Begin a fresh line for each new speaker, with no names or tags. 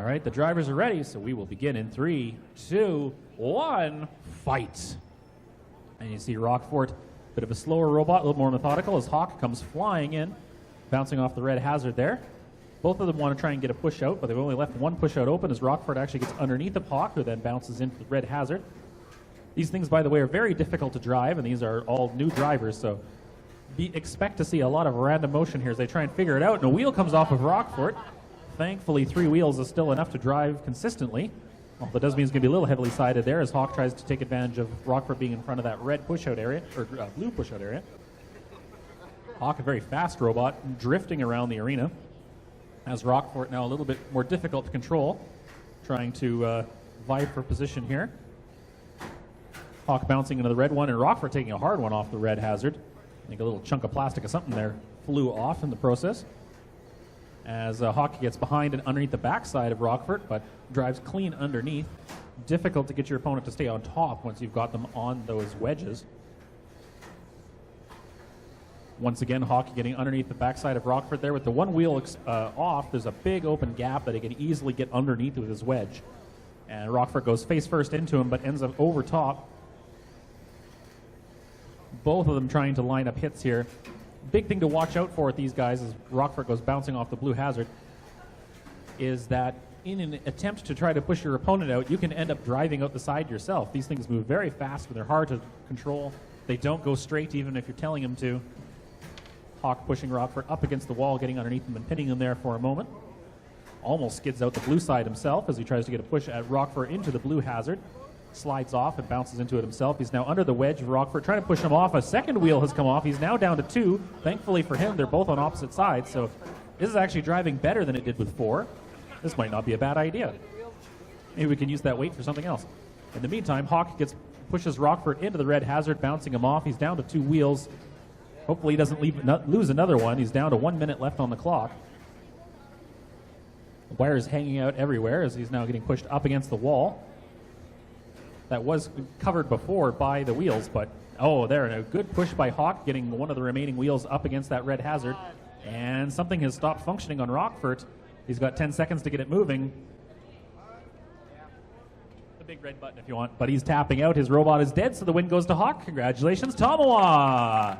All right, the drivers are ready, so we will begin in 3, 2, 1, fight. And you see Roquefort, bit of a slower robot, a little more methodical, as Hawk comes flying in, bouncing off the red hazard there. Both of them want to try and get a push out, but they've only left one push out open as Roquefort actually gets underneath of Hawk, who then bounces into the red hazard. These things, by the way, are very difficult to drive, and these are all new drivers, so expect to see a lot of random motion here as they try and figure it out. And a wheel comes off of Roquefort. Thankfully, 3 wheels is still enough to drive consistently. Well, that does mean it's going to be a little heavily sided there as Hawk tries to take advantage of Roquefort being in front of that red push-out area, or blue push-out area. Hawk, a very fast robot, drifting around the arena. As Roquefort now a little bit more difficult to control, trying to vie for position here. Hawk bouncing into the red one, and Roquefort taking a hard one off the red hazard. I think a little chunk of plastic or something there flew off in the process. As Hawk gets behind and underneath the backside of Roquefort, but drives clean underneath. Difficult to get your opponent to stay on top once you've got them on those wedges. Once again, Hawk getting underneath the backside of Roquefort there with the one wheel off. There's a big open gap that he can easily get underneath with his wedge. And Roquefort goes face first into him, but ends up over top. Both of them trying to line up hits here. Big thing to watch out for with these guys as Roquefort goes bouncing off the blue hazard is that in an attempt to try to push your opponent out, you can end up driving out the side yourself. These things move very fast, but they're hard to control. They don't go straight even if you're telling them to. Hawk pushing Roquefort up against the wall, getting underneath him and pinning him there for a moment. Almost skids out the blue side himself as he tries to get a push at Roquefort into the blue hazard. Slides off and bounces into it himself. He's now under the wedge of Roquefort, trying to push him off. A second wheel has come off. He's now down to 2. Thankfully for him, they're both on opposite sides, so this is actually driving better than it did with 4. This might not be a bad idea. Maybe we can use that weight for something else. In the meantime, Hawk pushes Roquefort into the red hazard, bouncing him off. He's down to 2 wheels. Hopefully he doesn't lose another one. He's down to 1 minute left on the clock. The wire is hanging out everywhere as he's now getting pushed up against the wall. That was covered before by the wheels, but there, and a good push by Hawk, getting one of the remaining wheels up against that red hazard. And something has stopped functioning on Roquefort. He's got 10 seconds to get it moving. The big red button if you want, but he's tapping out. His robot is dead, so the win goes to Hawk. Congratulations, Tamawa!